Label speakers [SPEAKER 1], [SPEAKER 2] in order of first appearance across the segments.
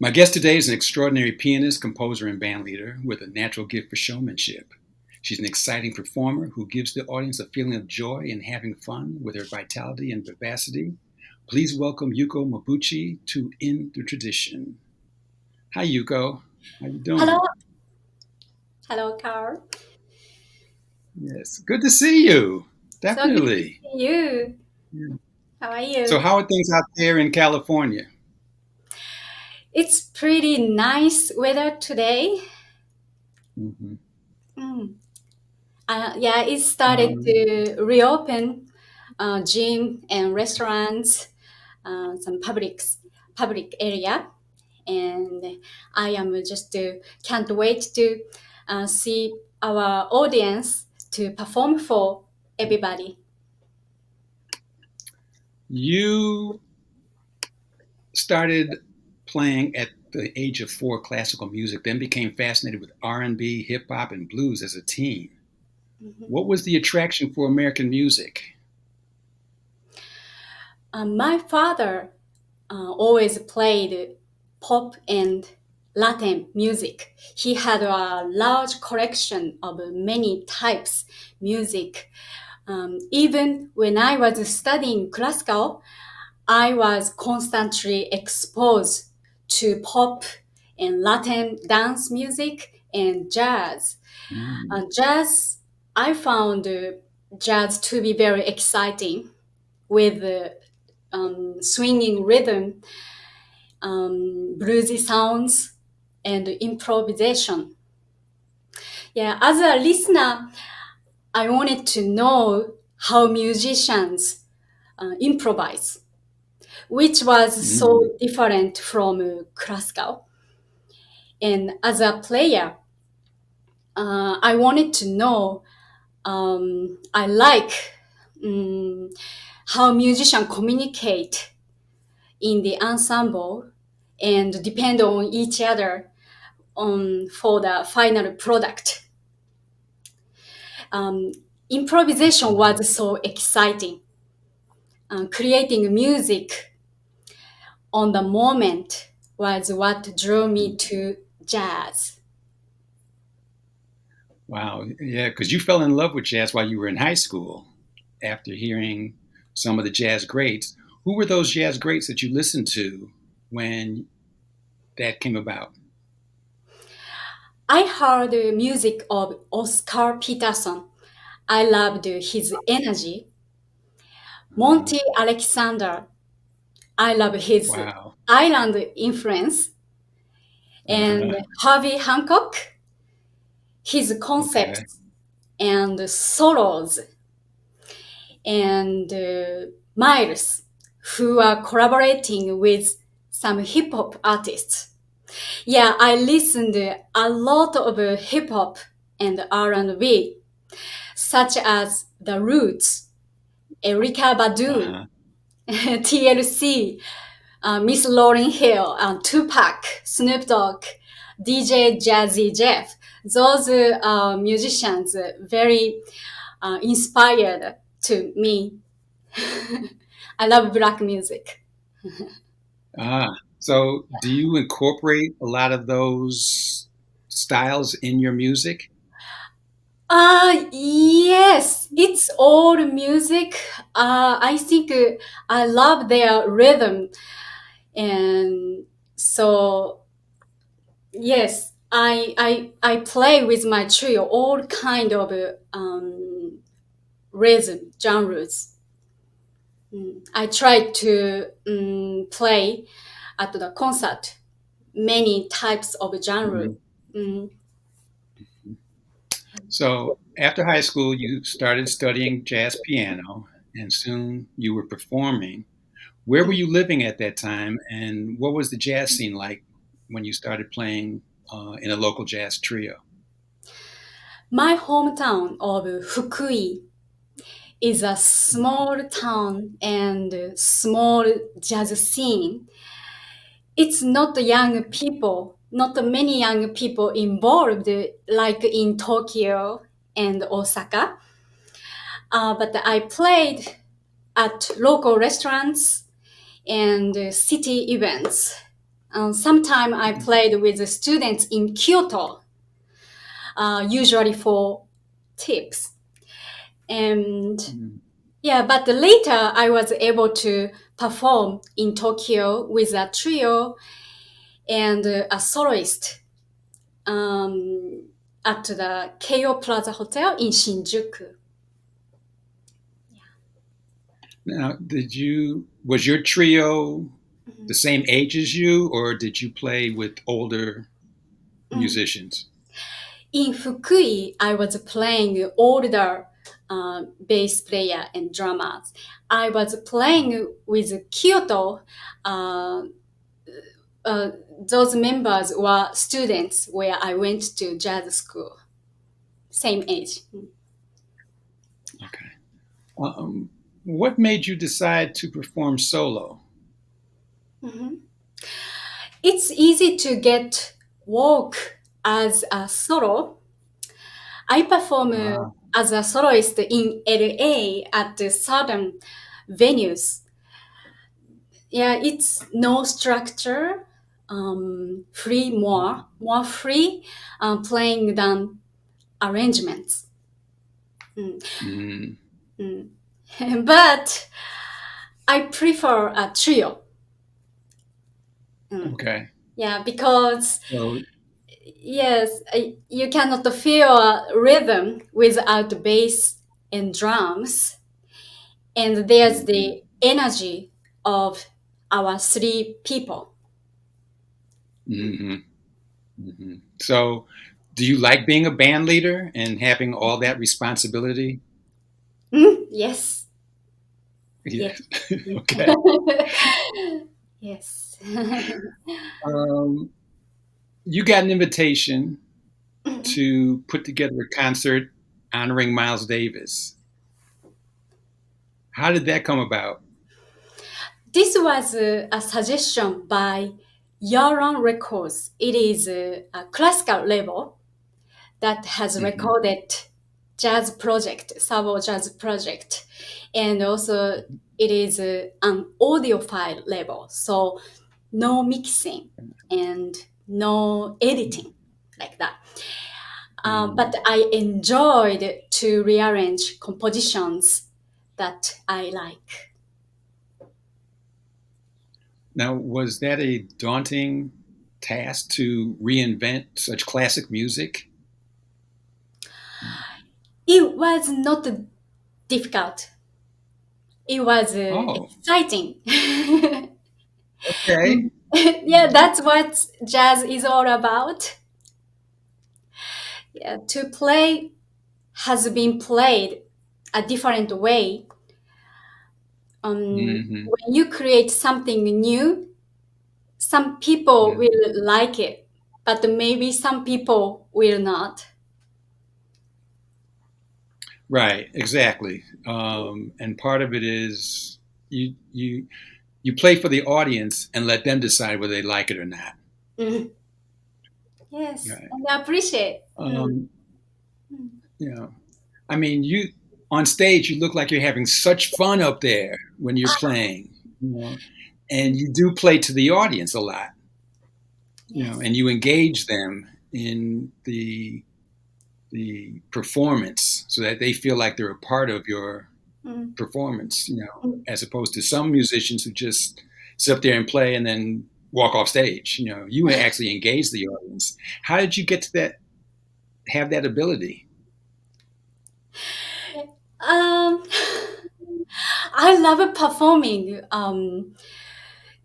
[SPEAKER 1] My guest today is an extraordinary pianist, composer, and bandleader with a natural gift for showmanship. She's an exciting performer who gives the audience a feeling of joy and having fun with her vitality and vivacity. Please welcome Yuko Mabuchi to In the Tradition. Hi, Yuko. How you
[SPEAKER 2] Hello,
[SPEAKER 1] doing?
[SPEAKER 2] hello, Carl.
[SPEAKER 1] Yes, good to see you.
[SPEAKER 2] So good to
[SPEAKER 1] Definitely.
[SPEAKER 2] see you.
[SPEAKER 1] Yeah.
[SPEAKER 2] How are
[SPEAKER 1] So,
[SPEAKER 2] you?
[SPEAKER 1] how are things out there in California?
[SPEAKER 2] It's pretty nice weather today.
[SPEAKER 1] Mm-hmm.
[SPEAKER 2] Mm. Yeah, it started
[SPEAKER 1] Um,
[SPEAKER 2] to reopen gym and restaurants, some public area, and I am just can't wait to see our audience to perform for everybody.
[SPEAKER 1] you started playing at the age of 4 classical music, then became fascinated with R&B, hip hop, and blues as a teen.
[SPEAKER 2] Mhm.
[SPEAKER 1] What was the attraction for American music?
[SPEAKER 2] My father always played pop and Latin music. He had a large collection of many types music. Even when I was studying classical, I was constantly exposed to pop and Latin dance music and jazz.
[SPEAKER 1] Mm.
[SPEAKER 2] Jazz, I found jazz to be very exciting with swinging rhythm, bluesy sounds, and improvisation. Yeah, as a listener, I wanted to know how musicians improvise, which was
[SPEAKER 1] Mm.
[SPEAKER 2] so different from classical. And as a player, I wanted to know. I like how musicians communicate in the ensemble and depend on each other for the final product. Um, Improvisation was so exciting. Creating music on the moment was what drew me to jazz.
[SPEAKER 1] Wow. Yeah, because you fell in love with jazz while you were in high school after hearing some of the jazz greats. Who were those jazz greats that you listened to when that came about?
[SPEAKER 2] I heard the music of Oscar Peterson. I loved his energy.
[SPEAKER 1] Uh,
[SPEAKER 2] Monty Alexander. I love his
[SPEAKER 1] wow.
[SPEAKER 2] island influence. And
[SPEAKER 1] Uh-huh.
[SPEAKER 2] Harvey Hancock, his
[SPEAKER 1] Okay.
[SPEAKER 2] concepts and solos, and Miles, who are collaborating with some hip hop artists. Yeah, I listened a lot of hip hop and R&B, such as The Roots, Erykah Badu,
[SPEAKER 1] Uh-huh.
[SPEAKER 2] TLC, Miss Lauryn Hill, Tupac, Snoop Dogg, DJ Jazzy Jeff. Those musicians very inspired to me. I love black music.
[SPEAKER 1] Ah, so do you incorporate a lot of those styles in your music?
[SPEAKER 2] Yes, it's old music. I think I love their rhythm, and so yes, I play with my trio all kind of rhythm genres. I try to play at the concert many types of genre.
[SPEAKER 1] Mhm.
[SPEAKER 2] Mm.
[SPEAKER 1] So after high school, you started studying jazz piano, and soon you were performing. Where were you living at that time, and what was the jazz scene like when you started playing in a local jazz trio?
[SPEAKER 2] My hometown of Fukui is a small town and small jazz scene. It's not young people, not many young people involved like in Tokyo and Osaka. But I played at local restaurants and city events. Sometimes I played with the students in Kyoto, usually for tips. And
[SPEAKER 1] Mm.
[SPEAKER 2] yeah, but later I was able to perform in Tokyo with a trio and a soloist at the Keio Plaza Hotel in Shinjuku.
[SPEAKER 1] Now, was your trio the same age as you, or did you play with older
[SPEAKER 2] Mm.
[SPEAKER 1] musicians?
[SPEAKER 2] In Fukui, I was playing older bass player and drummers. I was playing with Kyoto. Uh, uh, those members were students where I went to jazz school. Same age.
[SPEAKER 1] Okay. What made you decide to perform solo?
[SPEAKER 2] Mhm. It's easy to get work as a solo. I perform
[SPEAKER 1] Ah,
[SPEAKER 2] as a soloist in LA at the southern venues. Yeah, it's no structure, free, more free playing than arrangements. Mm.
[SPEAKER 1] mm,
[SPEAKER 2] Mm. But I prefer a trio. Mm.
[SPEAKER 1] okay.
[SPEAKER 2] Yeah, because
[SPEAKER 1] So,
[SPEAKER 2] yes, you cannot feel a rhythm without bass and drums, and there's
[SPEAKER 1] mhm,
[SPEAKER 2] the energy of our three people.
[SPEAKER 1] mhm, mhm. So, do you like being a band leader and having all that responsibility?
[SPEAKER 2] Mm, yes, yes,
[SPEAKER 1] Yes. Okay.
[SPEAKER 2] yes.
[SPEAKER 1] Um, you got an invitation to put together a concert honoring Miles Davis. How did that come about?
[SPEAKER 2] This was a suggestion by Yaron Records. It is a classical label that has
[SPEAKER 1] Hmm.
[SPEAKER 2] recorded jazz project, solo jazz project, and also it is an audiophile label, so no mixing and no editing like that. But
[SPEAKER 1] Mm.
[SPEAKER 2] I enjoyed to rearrange compositions that I like.
[SPEAKER 1] Now, was that a daunting task to reinvent such classic music?
[SPEAKER 2] It was not difficult. It was
[SPEAKER 1] Oh,
[SPEAKER 2] exciting.
[SPEAKER 1] okay.
[SPEAKER 2] Yeah, that's what jazz is all about. Yeah, to play has been played a different way.
[SPEAKER 1] Hmm.
[SPEAKER 2] When you create something new, some people
[SPEAKER 1] Yeah.
[SPEAKER 2] will like it, but maybe some people will not.
[SPEAKER 1] Right, exactly. And part of it is you you you play for the audience and let them decide whether they like it or not.
[SPEAKER 2] Mhm. Yes,
[SPEAKER 1] Right.
[SPEAKER 2] and I appreciate.
[SPEAKER 1] Um, you know, I mean, you on stage, you look like you're having such fun up there when you're playing, and you do play to the audience a lot,
[SPEAKER 2] Yes.
[SPEAKER 1] and you engage them in the performance so that they feel like they're a part of your
[SPEAKER 2] Mm.
[SPEAKER 1] performance,
[SPEAKER 2] Mm.
[SPEAKER 1] as opposed to some musicians who just sit up there and play and then walk off stage. You actually engage the audience. How did you get to have that ability?
[SPEAKER 2] Um, I love performing.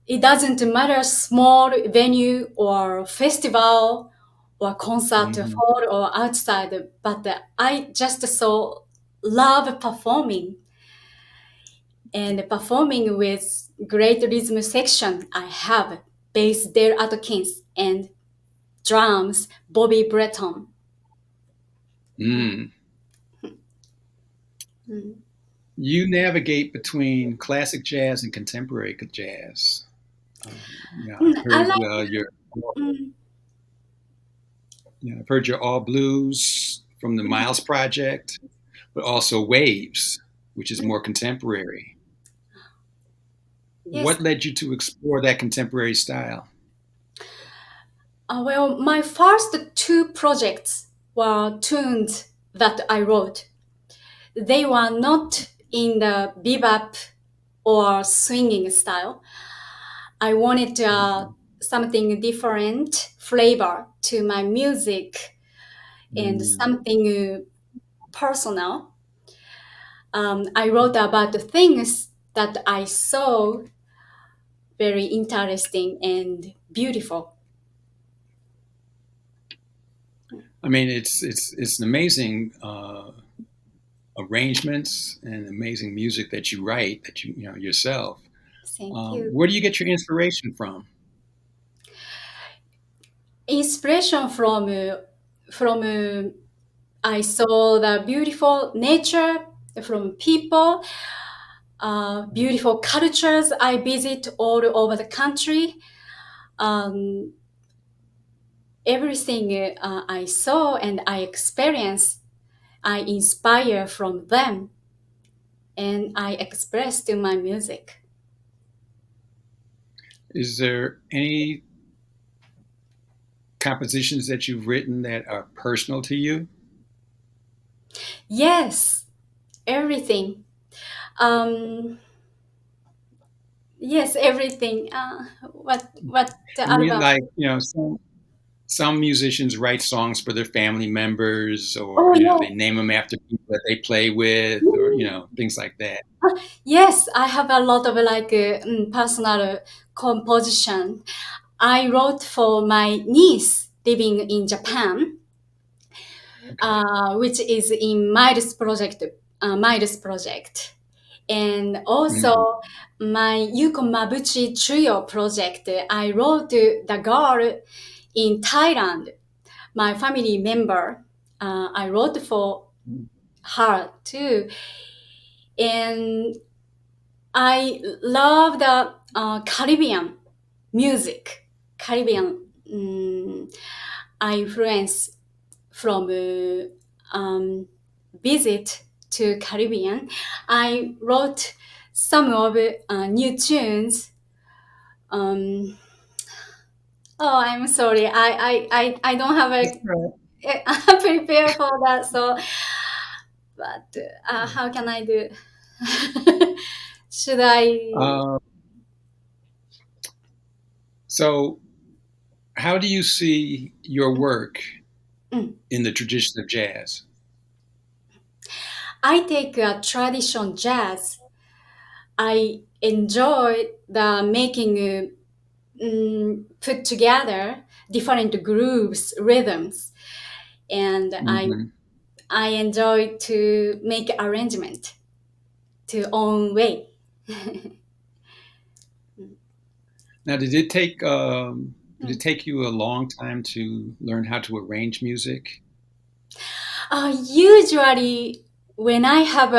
[SPEAKER 2] It doesn't matter small venue or festival or concert
[SPEAKER 1] Hmm.
[SPEAKER 2] hall or outside, but I just so love performing and performing with great rhythm section. I have bass Dale Atkins and drums Bobby Breton.
[SPEAKER 1] Mm.
[SPEAKER 2] Mm.
[SPEAKER 1] You navigate between classic jazz and contemporary jazz.
[SPEAKER 2] Mm,
[SPEAKER 1] I've
[SPEAKER 2] I
[SPEAKER 1] heard
[SPEAKER 2] like. Mm,
[SPEAKER 1] I've heard your all blues from the
[SPEAKER 2] mm,
[SPEAKER 1] Miles Project, but also Waves, which is more contemporary.
[SPEAKER 2] yes.
[SPEAKER 1] What led you to explore that contemporary style?
[SPEAKER 2] Well, my first two projects were tunes that I wrote. They were not in the bebop or swinging style. I wanted
[SPEAKER 1] Mhm.
[SPEAKER 2] something different flavor to my music and
[SPEAKER 1] Mm.
[SPEAKER 2] something personal. I wrote about the things that I saw very interesting and beautiful.
[SPEAKER 1] I mean, it's an amazing arrangements and amazing music that you write that you know yourself.
[SPEAKER 2] Thank you.
[SPEAKER 1] Where do you get your inspiration from?
[SPEAKER 2] Inspiration from I saw the beautiful nature from people, beautiful cultures I visit all over the country. Um, Everything I saw and I experienced, I inspire from them and I express to my music.
[SPEAKER 1] Is there any compositions that you've written that are personal to you?
[SPEAKER 2] Yes, everything. Um, yes, everything. What the
[SPEAKER 1] I mean,
[SPEAKER 2] album?
[SPEAKER 1] like you know, some musicians write songs for their family members, or
[SPEAKER 2] Oh
[SPEAKER 1] you know,
[SPEAKER 2] yeah.
[SPEAKER 1] they name them after people that they play with, or you
[SPEAKER 2] Mm.
[SPEAKER 1] know, things like that.
[SPEAKER 2] Yes, I have a lot of personal composition. I wrote for my niece living in Japan,
[SPEAKER 1] Okay.
[SPEAKER 2] which is in Miles project, and also
[SPEAKER 1] Mhm.
[SPEAKER 2] my Yuko Mabuchi trio project. I wrote the girl in Thailand, my family member. I wrote for her too, and I love the Caribbean music. Caribbean influence from visit to Caribbean. I wrote some of new tunes. Um, oh, I'm sorry. I don't have
[SPEAKER 1] That's
[SPEAKER 2] a
[SPEAKER 1] right.
[SPEAKER 2] prepare for that. So, but how can I do? Should I?
[SPEAKER 1] Uh, so, how do you see your work
[SPEAKER 2] Mm.
[SPEAKER 1] in the tradition of jazz?
[SPEAKER 2] I take tradition jazz. I enjoy the making put together different grooves, rhythms, and
[SPEAKER 1] Hmm.
[SPEAKER 2] I enjoy to make arrangement to own way.
[SPEAKER 1] Now, did it take you a long time to learn how to arrange music?
[SPEAKER 2] Usually, when I have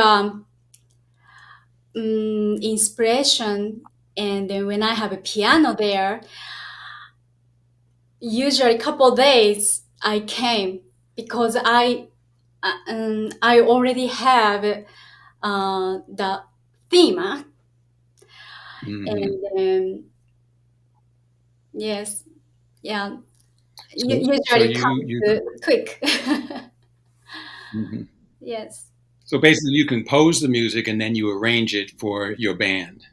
[SPEAKER 2] inspiration and then when I have a piano there, usually couple days I came because I already have the theme
[SPEAKER 1] Hmm.
[SPEAKER 2] and yes, yeah,
[SPEAKER 1] So
[SPEAKER 2] usually comes
[SPEAKER 1] you
[SPEAKER 2] quick.
[SPEAKER 1] mhm.
[SPEAKER 2] Yes.
[SPEAKER 1] So basically you compose the music and then you arrange it for your band.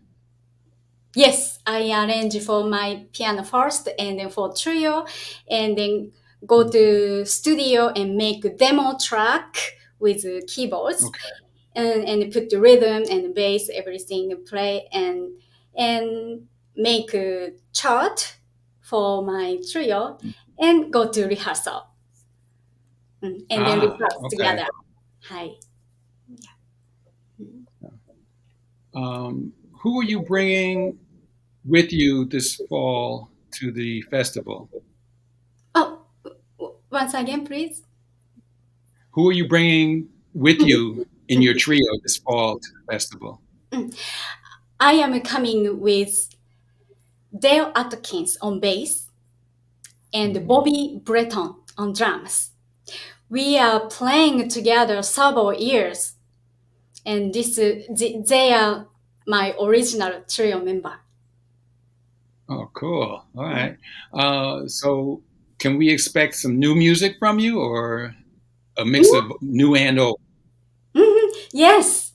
[SPEAKER 2] Yes, I arrange for my piano first and then for trio and then go to studio and make a demo track with keyboards
[SPEAKER 1] Okay.
[SPEAKER 2] and put the rhythm and bass, everything in play and make a chart for my trio and go to rehearsal. And then
[SPEAKER 1] Ah,
[SPEAKER 2] rehearse
[SPEAKER 1] okay.
[SPEAKER 2] together. Hi.
[SPEAKER 1] Um, who are you bringing with you this fall to the festival?
[SPEAKER 2] Oh, once again, please.
[SPEAKER 1] Who are you bringing with
[SPEAKER 2] Mm,
[SPEAKER 1] you in your trio this fall to the festival?
[SPEAKER 2] mm. I am coming with Dale Atkins on bass and
[SPEAKER 1] Hmm.
[SPEAKER 2] Bobby Breton on drums. We are playing together several years, and they are my original trio member.
[SPEAKER 1] Oh, cool. All
[SPEAKER 2] Mm.
[SPEAKER 1] right. So can we expect some new music from you, or a mix of new and old?
[SPEAKER 2] Yes,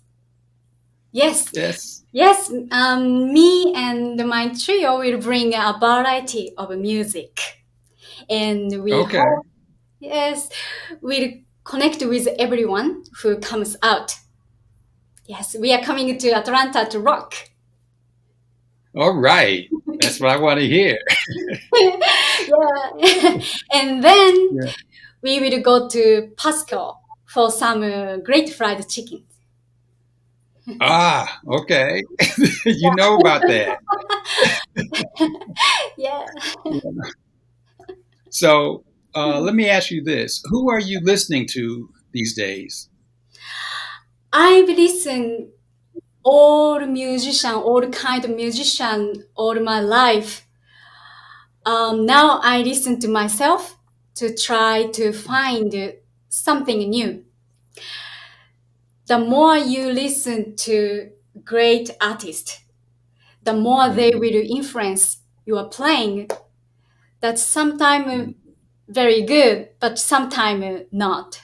[SPEAKER 2] yes,
[SPEAKER 1] Yes.
[SPEAKER 2] yes. Me and my trio will bring a variety of music, and we
[SPEAKER 1] Okay.
[SPEAKER 2] hope, yes, we'll connect with everyone who comes out. Yes, we are coming to Atlanta to rock.
[SPEAKER 1] All right. That's what I want to hear.
[SPEAKER 2] Yeah. And then
[SPEAKER 1] Yeah.
[SPEAKER 2] we will go to Pasco for some great fried chicken.
[SPEAKER 1] Ah, okay. You know about that.
[SPEAKER 2] Yeah.
[SPEAKER 1] So let me ask you this: who are you listening to these days?
[SPEAKER 2] I've listened all musician, all kind of musician all my life. Now I listen to myself to try to find something new. The more you listen to great artists, the more they
[SPEAKER 1] Mhm.
[SPEAKER 2] will influence your playing. That's sometimes very good, but sometimes not.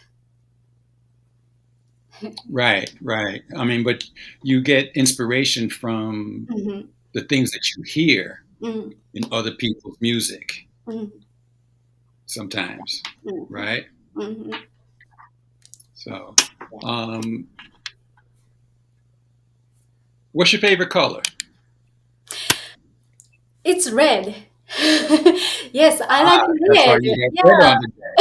[SPEAKER 1] Right, right. I mean, but you get inspiration from
[SPEAKER 2] Mhm,
[SPEAKER 1] the things that you hear
[SPEAKER 2] mhm,
[SPEAKER 1] in other people's music
[SPEAKER 2] mhm,
[SPEAKER 1] sometimes,
[SPEAKER 2] mhm,
[SPEAKER 1] right?
[SPEAKER 2] mhm.
[SPEAKER 1] So, um, what's your favorite color?
[SPEAKER 2] It's red. Yes, I
[SPEAKER 1] Ah,
[SPEAKER 2] like
[SPEAKER 1] that's why
[SPEAKER 2] red.
[SPEAKER 1] you have red
[SPEAKER 2] Yeah.
[SPEAKER 1] on today.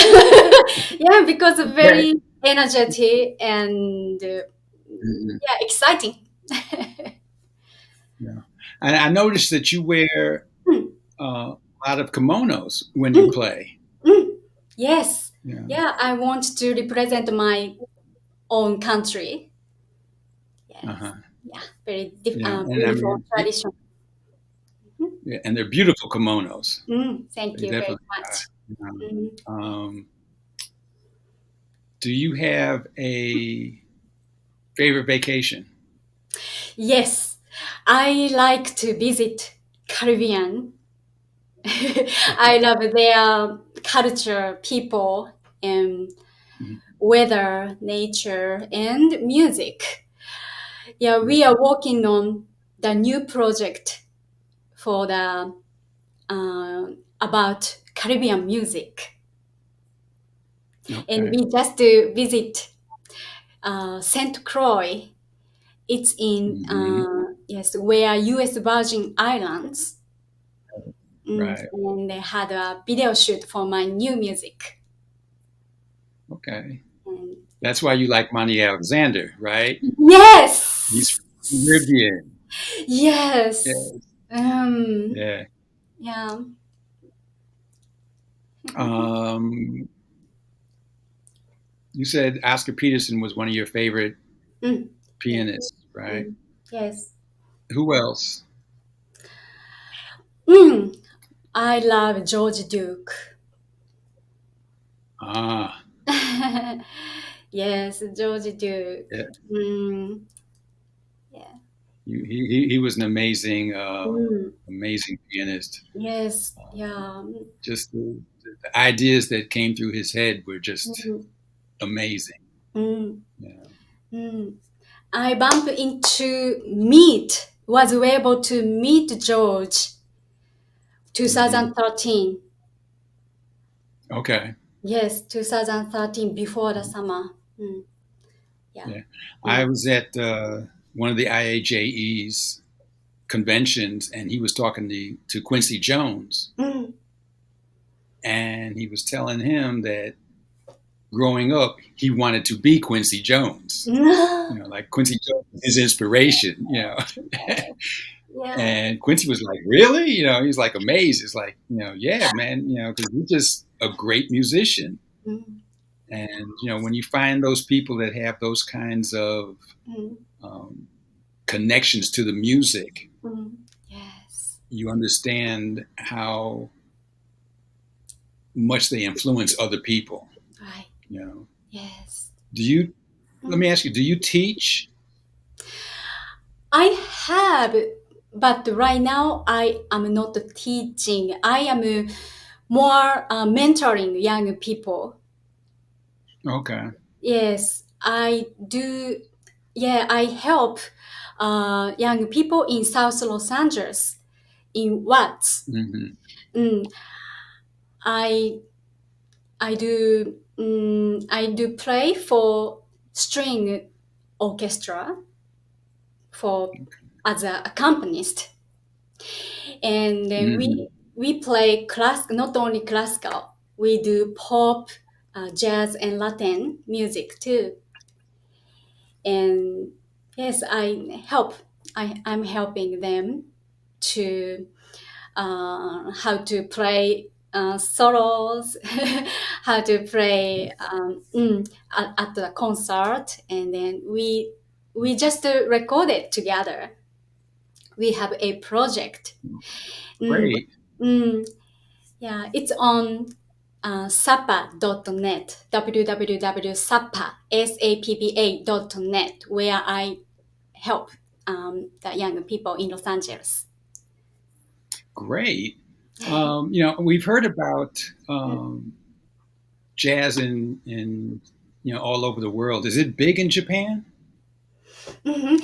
[SPEAKER 2] Yeah, because of
[SPEAKER 1] Okay.
[SPEAKER 2] very energetic and
[SPEAKER 1] Mhm.
[SPEAKER 2] yeah, exciting.
[SPEAKER 1] Yeah. And I noticed that you wear
[SPEAKER 2] Mm,
[SPEAKER 1] a lot of kimonos when you
[SPEAKER 2] mm,
[SPEAKER 1] play.
[SPEAKER 2] mm. Yes.
[SPEAKER 1] Yeah.
[SPEAKER 2] Yeah, I want to represent my own country. Yes.
[SPEAKER 1] Uh-huh.
[SPEAKER 2] Yeah, very
[SPEAKER 1] Yeah. And I
[SPEAKER 2] beautiful
[SPEAKER 1] mean,
[SPEAKER 2] tradition.
[SPEAKER 1] yeah, and they're beautiful kimonos.
[SPEAKER 2] Thank
[SPEAKER 1] They
[SPEAKER 2] you very
[SPEAKER 1] definitely
[SPEAKER 2] much.
[SPEAKER 1] are.
[SPEAKER 2] Mm.
[SPEAKER 1] Do you have a favorite vacation?
[SPEAKER 2] Yes, I like to visit Caribbean. I
[SPEAKER 1] Okay.
[SPEAKER 2] love their culture, people, and
[SPEAKER 1] Mhm.
[SPEAKER 2] weather, nature, and music. Yeah,
[SPEAKER 1] Yeah.
[SPEAKER 2] we are working on the new project for the about Caribbean music, and
[SPEAKER 1] Okay.
[SPEAKER 2] we just visit Saint Croix. It's in
[SPEAKER 1] Hmm.
[SPEAKER 2] yes, where U.S. Virgin Islands.
[SPEAKER 1] Right.
[SPEAKER 2] And they had a video shoot for my new music.
[SPEAKER 1] Okay.
[SPEAKER 2] And
[SPEAKER 1] That's why you like Monty Alexander, right? He's
[SPEAKER 2] yes,
[SPEAKER 1] from the Caribbean.
[SPEAKER 2] yes,
[SPEAKER 1] Yeah.
[SPEAKER 2] um,
[SPEAKER 1] Yeah.
[SPEAKER 2] yeah,
[SPEAKER 1] Um, you said Oscar Peterson was one of your favorite
[SPEAKER 2] mm, yes,
[SPEAKER 1] pianists, right?
[SPEAKER 2] yes.
[SPEAKER 1] Who else?
[SPEAKER 2] Mm, I love George Duke.
[SPEAKER 1] Ah,
[SPEAKER 2] Yes, George Duke.
[SPEAKER 1] yeah.
[SPEAKER 2] Mm, yeah.
[SPEAKER 1] He was an amazing,
[SPEAKER 2] Mm,
[SPEAKER 1] amazing pianist.
[SPEAKER 2] yes, yeah.
[SPEAKER 1] Just the ideas that came through his head were just
[SPEAKER 2] Mm,
[SPEAKER 1] amazing.
[SPEAKER 2] mm,
[SPEAKER 1] Yeah.
[SPEAKER 2] mm. I bumped into meet was able to meet George
[SPEAKER 1] Hmm.
[SPEAKER 2] 2013.
[SPEAKER 1] Okay.
[SPEAKER 2] Yes, 2013 before the summer. Yeah.
[SPEAKER 1] Yeah. I
[SPEAKER 2] Mm.
[SPEAKER 1] was at one of the IAJE's conventions, and he was talking to Quincy Jones,
[SPEAKER 2] Mm.
[SPEAKER 1] and he was telling him that growing up, he wanted to be Quincy Jones. You know, like Quincy Jones was his inspiration. You know,
[SPEAKER 2] Yeah.
[SPEAKER 1] and Quincy was like, "Really?" You know, he's like amazed. It's like, yeah, man. You know, because you're just a great musician,
[SPEAKER 2] Mm.
[SPEAKER 1] and when you find those people that have those kinds of
[SPEAKER 2] Mm.
[SPEAKER 1] um, connections to the music,
[SPEAKER 2] Mm. Yes.
[SPEAKER 1] you understand how much they influence other people.
[SPEAKER 2] Right.
[SPEAKER 1] You know,
[SPEAKER 2] Yes.
[SPEAKER 1] do you? Let
[SPEAKER 2] Mm.
[SPEAKER 1] me ask you: do you teach?
[SPEAKER 2] I have, but right now I am not teaching. I am more mentoring young people.
[SPEAKER 1] Okay.
[SPEAKER 2] Yes, I do. Yeah, I help young people in South Los Angeles in what?
[SPEAKER 1] Hmm.
[SPEAKER 2] Mm, I I do play for string orchestra for as a accompanist, and then
[SPEAKER 1] Hmm.
[SPEAKER 2] we play not only classical, we do pop, jazz, and Latin music too. And yes, I'm helping them to how to play solos, how to play at the concert, and then we just record it together. We have a project. Mm,
[SPEAKER 1] Great.
[SPEAKER 2] mm, yeah, it's on sappa.net, www.sappa.net, where I help the young people in Los Angeles.
[SPEAKER 1] Great. We've heard about jazz in all over the world. Is it big in Japan?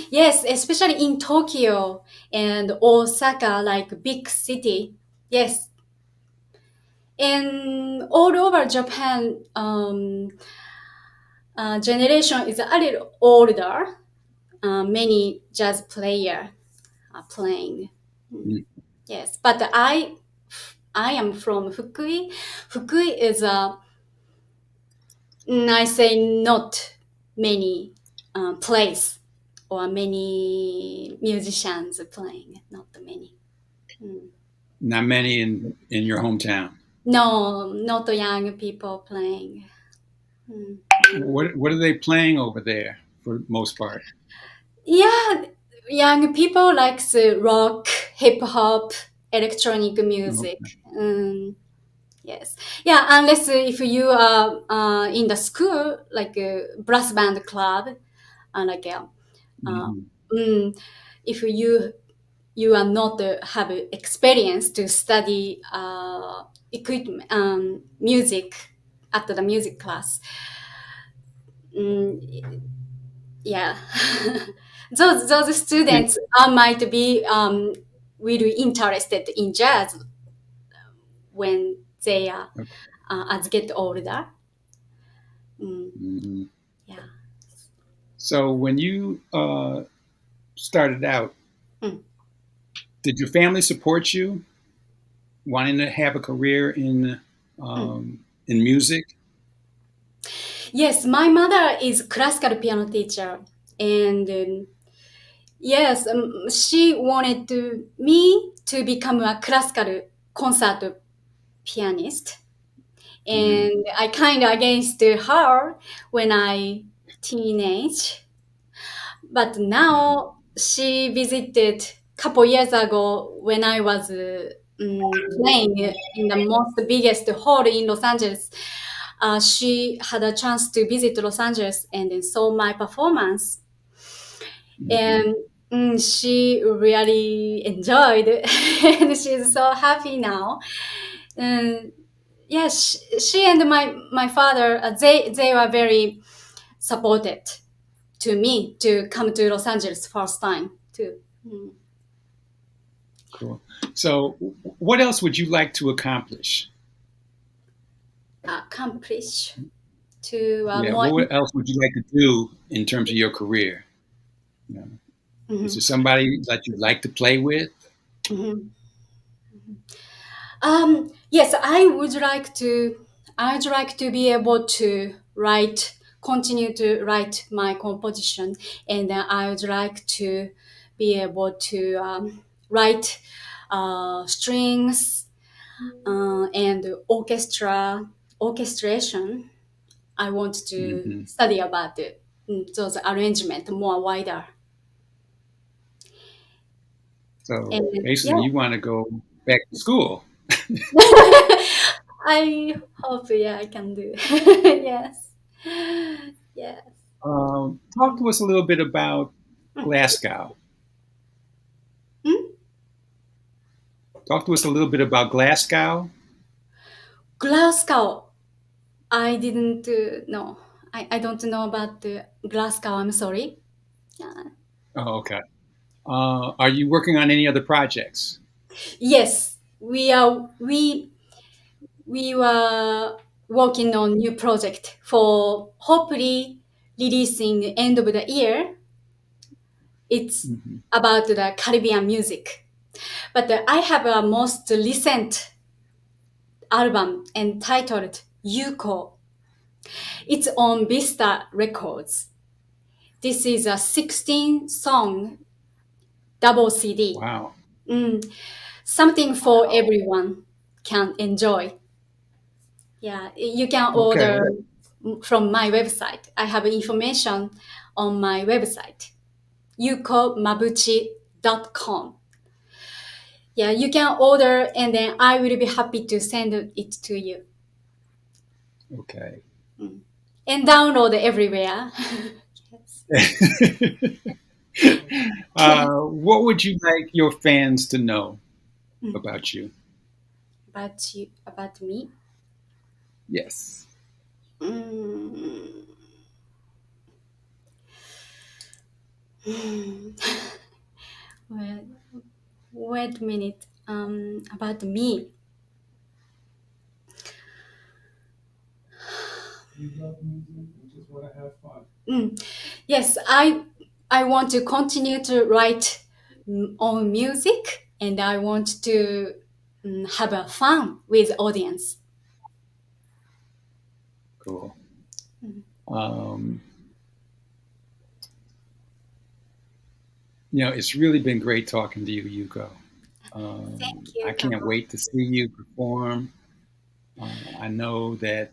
[SPEAKER 2] Yes, especially in Tokyo and Osaka, like big city. Yes, and all over Japan, generation is a little older. Many jazz player are playing. Mm,
[SPEAKER 1] Mm.
[SPEAKER 2] yes, but I am from Fukui. Fukui is I say not many place or many musicians playing. Not many. Mm.
[SPEAKER 1] Not many in your hometown.
[SPEAKER 2] No, not young people playing. Mm.
[SPEAKER 1] What are they playing over there for the most part?
[SPEAKER 2] Yeah, young people likes rock, hip hop, electronic music.
[SPEAKER 1] Okay.
[SPEAKER 2] Yes, yeah. Unless if you are in the school, like a brass band club, like uh,
[SPEAKER 1] Hmm.
[SPEAKER 2] mm, if you are not have experience to study equipment music at the music class. Mm, yeah, those
[SPEAKER 1] And
[SPEAKER 2] students might be really interested in jazz when they are as get older. Mm,
[SPEAKER 1] mhm.
[SPEAKER 2] yeah.
[SPEAKER 1] So when you started out,
[SPEAKER 2] Mm,
[SPEAKER 1] did your family support you wanting to have a career
[SPEAKER 2] mm.
[SPEAKER 1] in music?
[SPEAKER 2] Yes, my mother is classical piano teacher, and yes, she wanted me to become a classical concert pianist,
[SPEAKER 1] Hmm.
[SPEAKER 2] and I kind of against her when I teenage. But
[SPEAKER 1] Hmm.
[SPEAKER 2] now she visited couple years ago when I was playing in the most biggest hall in Los Angeles. She had a chance to visit Los Angeles and then saw my performance,
[SPEAKER 1] Hmm.
[SPEAKER 2] and she really enjoyed it. And she's so happy now. And yes, she and my father, they were very supported to me to come to Los Angeles first time too.
[SPEAKER 1] Cool. So, what else would you like to accomplish?
[SPEAKER 2] Accomplish to
[SPEAKER 1] Yeah,
[SPEAKER 2] more.
[SPEAKER 1] what else would you like to do in terms of your career? You know, is
[SPEAKER 2] Mhm,
[SPEAKER 1] there somebody that you'd like to play with?
[SPEAKER 2] mhm. Yes, I'd like to be able to continue to write my composition, and then I would like to be able to write strings and orchestration. I want to
[SPEAKER 1] Hmm.
[SPEAKER 2] study about those arrangement more wider.
[SPEAKER 1] So,
[SPEAKER 2] And
[SPEAKER 1] basically,
[SPEAKER 2] yeah,
[SPEAKER 1] you want to go back to school.
[SPEAKER 2] I hope yeah I can do. Yes, yes.
[SPEAKER 1] Talk to us a little bit about Glasgow.
[SPEAKER 2] Hmm?
[SPEAKER 1] Talk to us a little bit about Glasgow.
[SPEAKER 2] Glasgow. I didn't know. I don't know about the Glasgow. I'm sorry. Yeah.
[SPEAKER 1] Oh, okay. Are you working on any other projects?
[SPEAKER 2] Yes, we were working on new project for hopefully releasing end of the year. It's
[SPEAKER 1] Hmm.
[SPEAKER 2] about the Caribbean music. But I have a most recent album entitled Yuko. It's on Vista Records. This is a 16 song double CD.
[SPEAKER 1] Wow.
[SPEAKER 2] Mm, something for everyone can enjoy. Yeah, you can
[SPEAKER 1] Okay.
[SPEAKER 2] order from my website. I have information on my website, yukomabuchi.com. Yeah, you can order and then I will be happy to send it to you.
[SPEAKER 1] Okay.
[SPEAKER 2] Mm. And download everywhere. Yes.
[SPEAKER 1] What would you like your fans to know
[SPEAKER 2] Mm.
[SPEAKER 1] about you?
[SPEAKER 2] About you, about me.
[SPEAKER 1] Yes.
[SPEAKER 2] Mm. Well, wait a minute. About me. Mm. Yes, I want to continue to write on music, and I want to have a fun with audience.
[SPEAKER 1] Cool.
[SPEAKER 2] Mm.
[SPEAKER 1] Um, it's really been great talking to you, Yuko.
[SPEAKER 2] Thank
[SPEAKER 1] I
[SPEAKER 2] you,
[SPEAKER 1] can't
[SPEAKER 2] Kamo.
[SPEAKER 1] wait to see you perform. I know that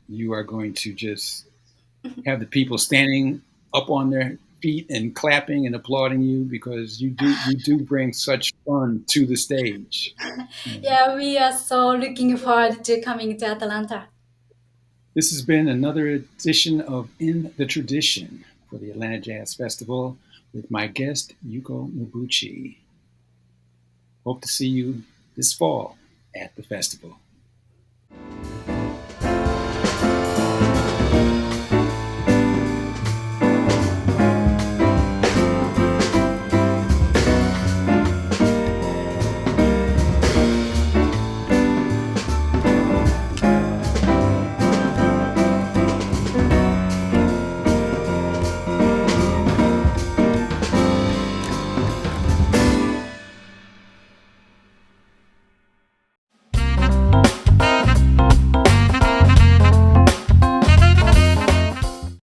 [SPEAKER 1] you are going to just have the people standing up on their feet and clapping and applauding you because you do bring such fun to the stage. And
[SPEAKER 2] Yeah, we are so looking forward to coming to Atlanta.
[SPEAKER 1] this has been another edition of In the Tradition for the Atlanta Jazz Festival with my guest Yuko Mabuchi. Hope to see you this fall at the festival.